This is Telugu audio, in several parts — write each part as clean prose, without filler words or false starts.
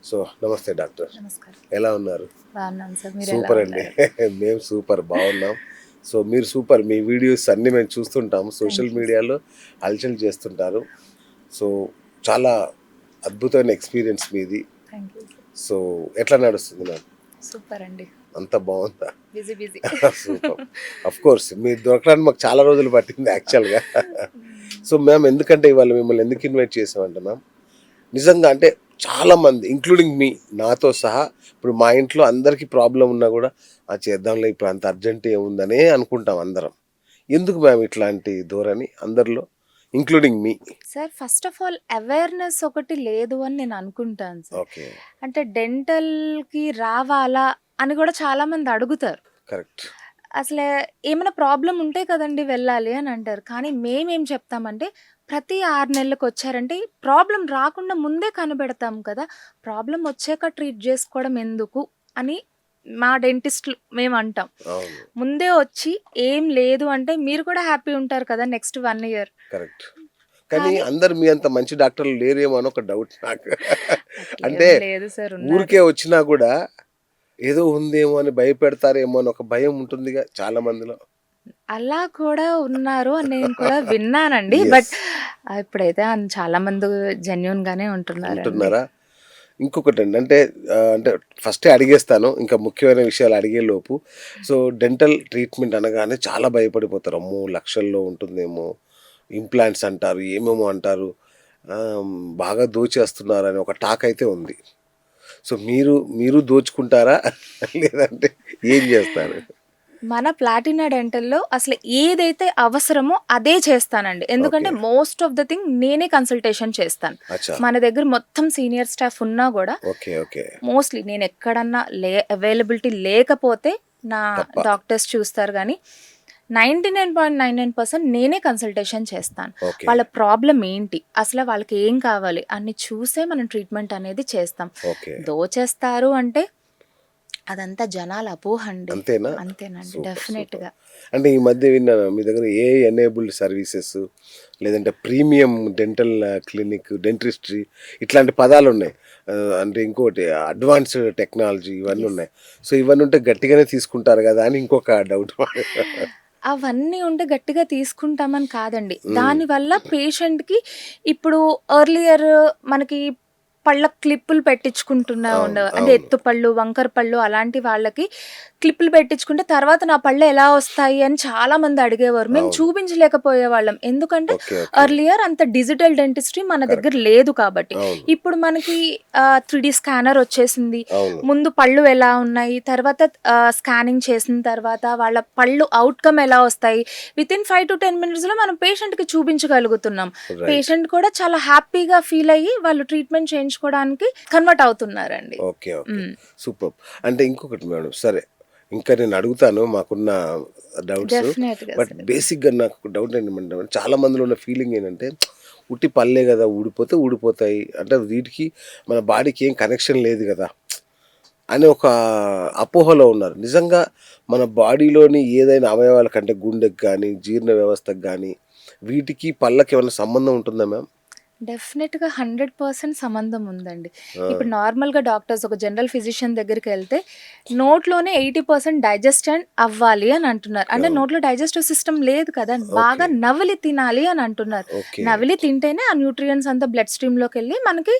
సో నమస్తే డాక్టర్, నమస్కారం. ఎలా ఉన్నారు? బాగున్నాను సార్. మీరు ఎలా సూపర్ అండి. ఉన్నారు? మేము సూపర్ బాగున్నాం. సో మీరు సూపర్, మీ వీడియోస్ అన్నీ మేము చూస్తుంటాము, సోషల్ థ్యాంక్ యూ సార్. మీడియాలో హల్చల్ చేస్తుంటారు. సో చాలా అద్భుతమైన ఎక్స్పీరియన్స్ మీది. Thank you sir. సో ఎట్లా నడుస్తుంది మ్యామ్? సూపర్ అండి. అంత బాగుందా? Busy busy. Super. Of course మీరు దొరకడానికి మాకు చాలా రోజులు పట్టింది యాక్చువల్గా. సో మ్యామ్, ఎందుకంటే ఇవాళ మిమ్మల్ని ఎందుకు ఇన్వైట్ చేసామంటే మ్యామ్, నిజంగా అంటే చాలామంది ఇంక్లూడింగ్ మీ, నాతో సహా ఇప్పుడు మా ఇంట్లో అందరికీ ప్రాబ్లం ఉన్నా కూడా ఆ చేద్దాంలే ఇప్పుడు అంత అర్జెంట్ ఏముందనే అనుకుంటాం అందరం. ఎందుకు మ్యామ్ ఇట్లాంటి ధోరణి అందరిలో, including me? Sir first of all awareness ఒకటి లేదు అని నేను అనుకుంటాను సార్. ఓకే, అంటే డెంటల్కి రావాలా అని కూడా చాలా మంది అడుగుతారు. కరెక్ట్. అసలు ఏమైనా ప్రాబ్లం ఉంటే కదండి వెళ్ళాలి అని అంటారు. కానీ మేమేం చెప్తామంటే ప్రతి 6 నెలలకు వచ్చారంటే ప్రాబ్లం రాకుండా ముందే కనిపెడతాం కదా, ప్రాబ్లం వచ్చాక ట్రీట్ చేసుకోవడం ఎందుకు అని మా డెంటిస్ట్లు మేము అంటాం. అవును, ముందే వచ్చి ఏం లేదు అంటే మీరు కూడా హ్యాపీ ఉంటారు కదా నెక్స్ట్ 1 ఇయర్. కరెక్ట్. కానీ కానీ అందరు మీ అంత మంచి డాక్టర్లు లేరేమో అని ఒక డౌట్ నాకు. అంటే అట్లేం లేదు సార్, ఉన్నారు. ఊరికే వచ్చినా కూడా ఏదో ఉందేమో అని భయపెడతారేమో అని ఒక భయం ఉంటుందిగా చాలా మందిలో. అలా కూడా ఉన్నారు అని నేను కూడా విన్నానండి. Yes. బట్ ఇప్పుడైతే చాలా మంది జెన్యూన్ గానే ఉంటున్నారండి. ఉంటున్నారా? ఇంకొకటండి, అంటే ఫస్టే అడిగేస్తాను, ఇంకా ముఖ్యమైన విషయాలు అడిగే లోపు. సో డెంటల్ ట్రీట్మెంట్ అనగానే చాలా భయపడిపోతారు. అమ్మో లక్షల్లో ఉంటుందేమో, ఇంప్లాంట్స్ అంటారు, ఏమేమో అంటారు, బాగా దోచేస్తున్నారని ఒక టాక్ అయితే ఉంది. సో మీరు దోచుకుంటారా లేదంటే ఏం చేస్తారు? మన ప్లాటినా డెంటల్లో అసలు ఏదైతే అవసరమో అదే చేస్తానండి. ఎందుకంటే Okay. Most of the thing నేనే కన్సల్టేషన్ చేస్తాను. అచ్చా, మన దగ్గర మొత్తం సీనియర్ స్టాఫ్ ఉన్నా కూడా ఓకే ఓకే, మోస్ట్లీ నేను ఎక్కడన్నా అవైలబిలిటీ లేకపోతే నా తప్ప. డాక్టర్స్ చూస్తారు. కానీ 99.99% నేనే కన్సల్టేషన్ చేస్తాను. ఓకే వాళ్ళ ప్రాబ్లం ఏంటి, అసలు వాళ్ళకి ఏం కావాలి అన్ని చూసే మనం ట్రీట్మెంట్ అనేది చేస్తాం. ఓకే, దోచేస్తారు అంటే అదంతా జనాల అపోహ అండి. అంతేనా? అంతేనండి, సూపర్, డెఫినెట్ సూపర్. గా. అంటే ఈ మధ్య విన్నాను మీ దగ్గర ఏ ఎనేబుల్డ్ సర్వీసెస్, లేదంటే ప్రీమియం డెంటల్ క్లినిక్, డెంటిస్ట్రీ, ఇట్లాంటి పదాలు ఉన్నాయి. అంటే ఇంకోటి అడ్వాన్స్డ్ టెక్నాలజీ, ఇవన్నీ Yes. ఉన్నాయి. సో ఇవన్నీ ఉంటే గట్టిగానే తీసుకుంటారు కదా అని ఇంకొక డౌట్. అవన్నీ ఉంటే గట్టిగా తీసుకుంటామని కాదండి. దానివల్ల పేషెంట్‌కి ఇప్పుడు ఎర్లియర్ మనకి పళ్ళ క్లిప్పులు పెట్టించుకుంటున్నా అవును, అంటే అవును. ఎత్తు పళ్ళు, వంకర పళ్ళు అలాంటి వాళ్ళకి క్లిప్పులు పెట్టించుకుంటే తర్వాత నా పళ్ళు ఎలా వస్తాయి అని చాలా మంది అడిగేవారు. మేము అవును. చూపించలేకపోయేవాళ్ళం. ఎందుకంటే ఓకే ఓకే, ఎర్లియర్ అంత డిజిటల్ డెంటిస్ట్రీ మన కరెక్ట్. దగ్గర లేదు కాబట్టి. అవును ఇప్పుడు మనకి 3D స్కానర్ వచ్చేసింది. అవును, ముందు పళ్ళు ఎలా ఉన్నాయి, తర్వాత స్కానింగ్ చేసిన తర్వాత వాళ్ళ పళ్ళు అవుట్కమ్ ఎలా వస్తాయి, వితిన్ 5 to 10 minutes లో మనం పేషెంట్కి చూపించగలుగుతున్నాం. రైట్. పేషెంట్ కూడా చాలా హ్యాపీగా ఫీల్ అయ్యి వాళ్ళు ట్రీట్మెంట్ చేయించుకోవడానికి కన్వర్ట్ అవుతున్నారండి. Okay okay, super. అంటే ఇంకొకటి మేడం, సరే ఇంకా నేను అడుగుతాను మాకున్న డౌట్స్. డెఫినెట్గా బట్ సార్. బేసిక్గా నాకు డౌట్ ఏంటంటే, చాలా మందిలో ఉన్న ఫీలింగ్ ఏంటంటే ఉట్టి పళ్ళే కదా, ఊడిపోతే ఊడిపోతాయి అంటే వీటికి మన బాడీకి ఏం కనెక్షన్ లేదు కదా అని ఒక అపోహలో ఉన్నారు. నిజంగా మన బాడీలోని ఏదైనా అవయవాల కంటే గుండెకి కానీ, జీర్ణ వ్యవస్థకు కానీ, వీటికి పళ్ళకి ఏమైనా సంబంధం ఉంటుందా మ్యామ్? డెఫినెట్గా 100% సంబంధం ఉందండి. ఇప్పుడు నార్మల్గా డాక్టర్స్ ఒక జనరల్ ఫిజిషియన్ దగ్గరికి వెళ్తే నోట్లోనే 80% డైజెషన్ అవ్వాలి అని అంటున్నారు. అంటే నోట్లో డైజెస్టివ్ సిస్టమ్ లేదు కదా, బాగా నవిలి తినాలి అని అంటున్నారు. ఓకే, నవిలి తింటేనే ఆ న్యూట్రియన్స్ అంతా బ్లడ్ స్ట్రీమ్లోకి వెళ్ళి మనకి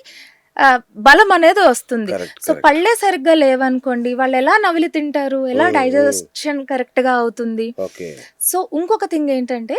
బలం అనేది వస్తుంది. కరెక్ట్ సో పళ్ళే సరిగ్గా లేవనుకోండి, వాళ్ళు ఎలా నవిలి తింటారు, ఎలా డైజెషన్ కరెక్ట్గా అవుతుంది. ఓకే, సో ఇంకొక థింగ్ ఏంటంటే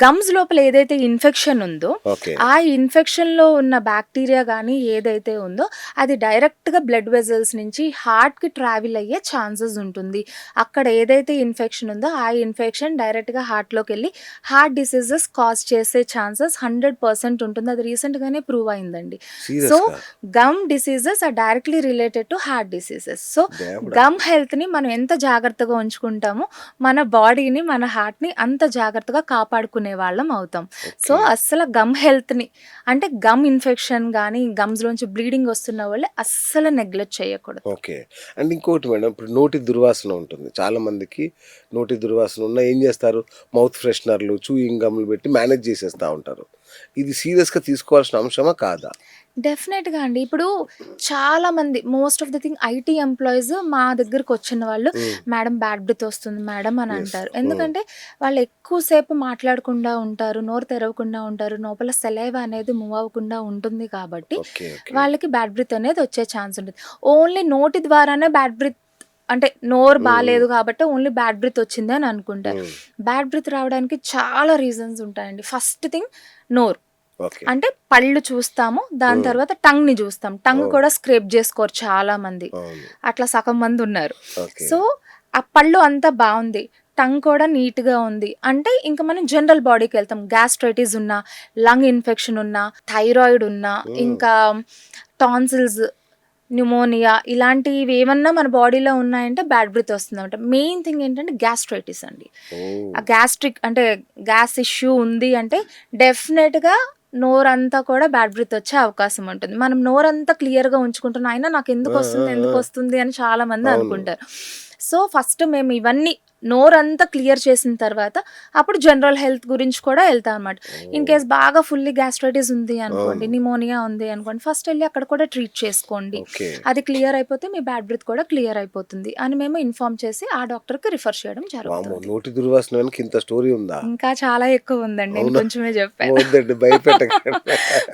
గమ్స్ లోపల ఏదైతే ఇన్ఫెక్షన్ ఉందో ఓకే, ఆ ఇన్ఫెక్షన్లో ఉన్న బ్యాక్టీరియా కానీ ఏదైతే ఉందో అది డైరెక్ట్గా బ్లడ్ వెజల్స్ నుంచి హార్ట్కి ట్రావెల్ అయ్యే ఛాన్సెస్ ఉంటుంది. అక్కడ ఏదైతే ఇన్ఫెక్షన్ ఉందో ఆ ఇన్ఫెక్షన్ డైరెక్ట్గా హార్ట్లోకి వెళ్ళి హార్ట్ డిసీజెస్ కాజ్ చేసే ఛాన్సెస్ 100% ఉంటుంది. అది రీసెంట్గానే ప్రూవ్ అయిందండి. సో సీరియస్గా? Gum diseases are directly related to heart diseases. So దేవుడా. గమ్ హెల్త్ని మనం ఎంత జాగ్రత్తగా ఉంచుకుంటామో మన బాడీని, మన హార్ట్ని అంత జాగ్రత్తగా కాపాడుకునే వాళ్ళం అవుతాం. సో అస్సలు గమ్ హెల్త్ని అంటే గమ్ ఇన్ఫెక్షన్ కానీ గమ్స్లోంచి బ్లీడింగ్ వస్తున్న వాళ్ళే అస్సలు నెగ్లెక్ట్ చేయకూడదు. ఓకే. అండ్ ఇంకోటి మేడం, ఇప్పుడు నోటి దుర్వాసన ఉంటుంది. చాలా మందికి నోటి దుర్వాసన ఉన్నా ఏం చేస్తారు, మౌత్ ఫ్రెషనర్లు, చూయింగ్ గమ్లు పెట్టి మేనేజ్ చేసేస్తూ ఉంటారు. ఇది సీరియస్గా తీసుకోవాల్సిన అంశమా కాదా? డెఫినెట్‌గా అండి. ఇప్పుడు చాలామంది most of the thing IT employees మా దగ్గరకొచ్చిన వాళ్ళు, హ్మ్. "మేడం బ్యాడ్ బ్రీత్ వస్తుంది మేడం" అని యెస్. అంటారు. హ్మ్. ఎందుకంటే వాళ్ళు ఎక్కువ సేపు మాట్లాడకుండా ఉంటారు. నోరు తెరవకుండా ఉంటారు. లోపల సెలైవా అనేది మూవ్ అవ్వకుండా ఉంటుంది కాబట్టి ఓకే. ఓకే. వాళ్ళకి బ్యాడ్ బ్రీత్ అనేది వచ్చే ఛాన్స్ ఉంటది. ఓన్లీ నోటి ద్వారానే బ్యాడ్ బ్రీత్ అంటే నోరు హ్మ్. హ్మ్. బాలేదు కాబట్టి ఓన్లీ బ్యాడ్ బ్రీత్ వచ్చింది అని అనుకుంటారు. హ్మ్. బ్యాడ్ బ్రీత్ రావడానికి చాలా రీజన్స్ ఉంటాయండి. ఫస్ట్ థింగ్ నోరు. ఓకే. అంటే పళ్ళు చూస్తాము. దాని హ్మ్. తర్వాత టంగ్‌ని జూస్తాం. టంగ్ ఓహ్! కూడా స్క్రేప్ జేసుకోరు చాలామంది. అవును. అట్లా సగం మందున్నారు. ఓకే. సో, ఆ పళ్ళు అంతా బావుంది. టంగ్ కూడా నీట్‌గా ఉంది. అంటే ఇంక మనం జనరల్ బాడీకెళ్తాం. గ్యాస్ట్రైటిస్ ఉన్నా, లంగ్ ఇన్ఫెక్షన్ ఉన్నా, థైరాయిడ్ ఉన్నా, హ్మ్. ఇంకా టాన్సిల్స్, న్యూమోనియా ఇలాంటివేమన్నా మన బాడీలో ఉన్నాయంటే బ్యాడ్ బ్రీత్ వస్తుందన్నమాట. మెయిన్ థింగ్ ఏంటంటే గ్యాస్ట్రైటిస్ అండి. ఓహ్! ఆ గ్యాస్ట్రిక్ అంటే గ్యాస్ ఇష్యూ ఉంది అంటే డెఫినెట్‌గా నోరంతా కూడా బ్యాడ్ బ్రీత్ వచ్చే అవకాశం ఉంటుంది. మనం నోరంతా క్లియర్‌గా ఉంచుకుంటున్నా అయినా ఆ! ఆ! నాకెందుకొస్తుంది, ఆ! ఎందుకొస్తుంది అని చాలామంది అవును. అనుకుంటారు. సో, ఫస్ట్ మేము ఇవన్నీ నోరంతా క్లియర్ చేసిన తర్వాత అప్పుడు జనరల్ హెల్త్ గురించి కూడా ఎళ్తామనమాట. In oh! కేస్ బాగా ఫుల్లీ గ్యాస్ట్రైటిస్ ఉంది అనుకోండి, అవును. నిమోనియా ఉంది అనుకోండి, ఫస్ట్ ఎళ్లి అక్కడ కూడా ట్రీట్ చేసుకోండి. ఓకే. అది క్లియర్ అయిపోతే మీ బ్యాడ్ బ్రీత్ కూడా క్లియర్ అయిపోతుంది అని మేము ఇన్ఫార్మ్ చేసి ఆ డాక్టర్‌కి రిఫర్ చేయడం వామ్మో! జరుగుతుంది. నోటి దుర్వాసన వెనక ఇంత స్టోరీ ఉందా? ఇంకా చాలా ఎక్కువుందండి. నేను అవునా? కొంచెమే జెప్పాను. వద్దండి భయపెట్టకండి.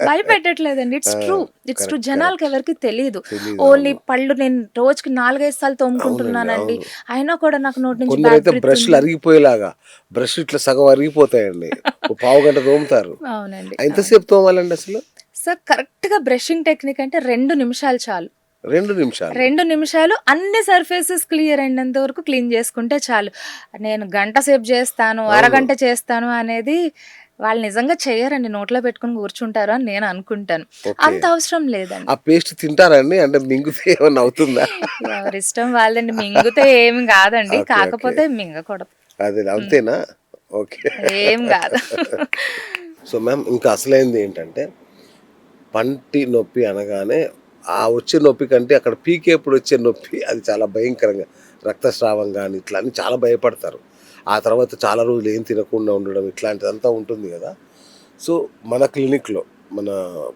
భయపెట్టట్లేదండి. ఆ! It's true. It's true. Correct. Correct. జనాలకెవరికీ తెలీదు. తెలీదు. ఓన్లీ అవును. పళ్ళు నేను రోజుకి 4, 5 సార్లు అవునండి. తోముకుంటున్నానండి. అవును. అయినా కూడా నాకు నోటి నుంచి బ్యాడ్ కొందరైతే బ్రీత్ బ్రష్‌లు ఉంది. అరిగిపోయేలాగా బ్రష్ ఇట్లా సగం అరిగిపోతాయండి. ఓ పావుగంట తోముతారు. అవునండి. అవును. ఎంతసేపు తోమాలండి అసలు? సో, కరెక్ట్‌గా బ్రషింగ్ టెక్నిక్ అంటే 2 నిమిషాలు చాలు. 2 నిమిషాలు. 2 నిమిషాలు అన్ని సర్ఫేసెస్ క్లియర్ అయినంత వరకు క్లీన్ చేసుకుంటే చాలు. నేను గంట సేపు చేస్తాను, అవును. అరగంట చేస్తాను అనేది వాళ్ళు నిజంగా చెయ్యరండి. నోట్లో పెట్టుకొని కూర్చుంటారు అని నేను అనుకుంటాను. ఓకే. అంత అవసరం లేదండి. ఆ పేస్ట్ తింటారా అండి? అంటే మింగితే ఏమన్నా అవుతుందా? ఎవరిష్టం వాళ్ళదండి. మింగితే ఏమి గాదండి. ఓకే. ఓకే. కాకపోతే మింగకూడదు. అదే హ్మ్. అంతేనా? ఓకే. ఏం గాదు. సో, మ్యామ్ ఇంకా అసలైంది ఏంటంటే పంటి నొప్పి అనగానే ఆ వచ్చే నొప్పి కంటే అక్కడ పీకేప్పుడు వచ్చే నొప్పి అది చాలా భయంకరంగా రక్తస్రావం గాని ఇట్లా అని చాలా భయపడతారు. ఆ తర్వాత చాలా రోజులు ఏం తినకుండా ఉండడం ఇట్లాంటిదంతా ఉంటుంది గదా! సో, మన క్లినిక్‌లో మన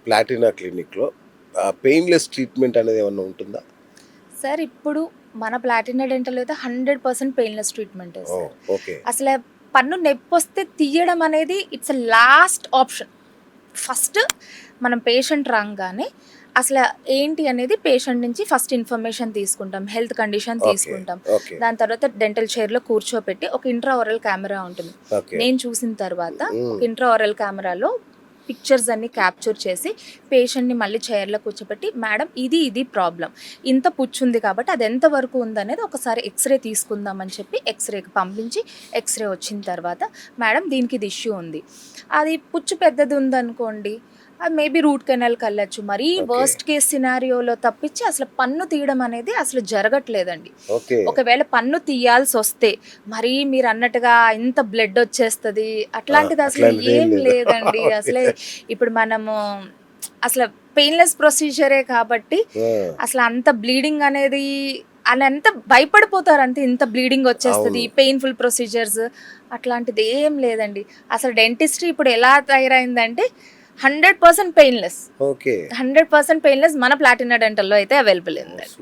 ప్లాటినా క్లినిక్‌లో పెయిన్‌లెస్ ట్రీట్మెంట్ అనేది ఏమన్నా ఉంటుందా? సార్ ఇప్పుడు మన ప్లాటినా డెంటల్‌లో అయితే 100% పెయిన్‌లెస్ ట్రీట్మెంటే ఓహ్! సార్. ఓకే. అసల పన్ను నొప్పొస్తే తీయడం అనేది it's a last option. First మనం పేషెంట్ రాంగానే అసల ఏంటి అనేది పేషెంట్ నుంచి ఫస్ట్ ఇన్ఫర్మేషన్ తీసుకుంటాం. Health condition okay. తీసుకుంటాం. ఓకే. దాని తర్వాత డెంటల్ చైర్‌లో కూర్చోపెట్టి ఒక ఇంట్రా ఓరల్ కెమెరా ఉంటుంది. ఓకే. నేను చూసిన తర్వాత ఒక హ్మ్. ఇంట్రా ఓరల్ కెమెరాలో పిక్చర్స్ అన్నీ క్యాప్చర్ చేసి పేషెంట్‌ని మళ్ళీ చైర్‌లో కూర్చోపెట్టి, "మేడం ఇది ప్రాబ్లమ్. ఇంత పుచ్చుంది కాబట్టి అది ఎంత వరకు ఉందనేది ఒకసారి ఎక్స్‌రే తీసుకుందాం" అని చెప్పి ఎక్స్‌రేకి పంపించి, ఎక్స్‌రే వచ్చిన తర్వాత, "మేడం దీనికి ఇది ఇష్యూ ఉంది." అది పుచ్చు పెద్దది ఉందనుకోండి, అది మేబీ రూట్ కెనాల్‌కెళ్ళొచ్చు. మరీ ఓకే. వర్స్ట్ కేస్ సినారియోలో తప్పించి అసలు పన్ను తీయడం అనేది అసలు జరగట్లేదండి. ఓకే. ఒకవేళ పన్ను తీయాల్సొస్తే మరీ మీరన్నట్టుగా ఇంత బ్లడ్ ఒచ్చేస్తది ఆ! అట్లాంటిది అసలు అట్లాంటిదేం ఏం లేదు. లేదండి. ఓకే. అసలే ఇప్పుడు మనము అసల పెయిన్‌లెస్ ప్రొసీజరే కాబట్టి ఆ! అసలు అంత బ్లీడింగ్ అనేది ఆళ్ళంత భయపడిపోతారంతే. ఇంత బ్లీడింగ్ ఒచ్చేస్తది, అవును. పెయిన్‌ఫుల్ ప్రొసీజర్స్ అట్లాంటిది ఏం లేదండి. అసలు డెంటిస్ట్రీ ఇప్పుడు ఎలా తయారైందంటే 100% పెయిన్‌లెస్. ఓకే. 100% పెయిన్‌లెస్ మన ప్లాటినా డెంటల్‌లో అయితే అవైలబుల్ ఓహ్! ఉందండి.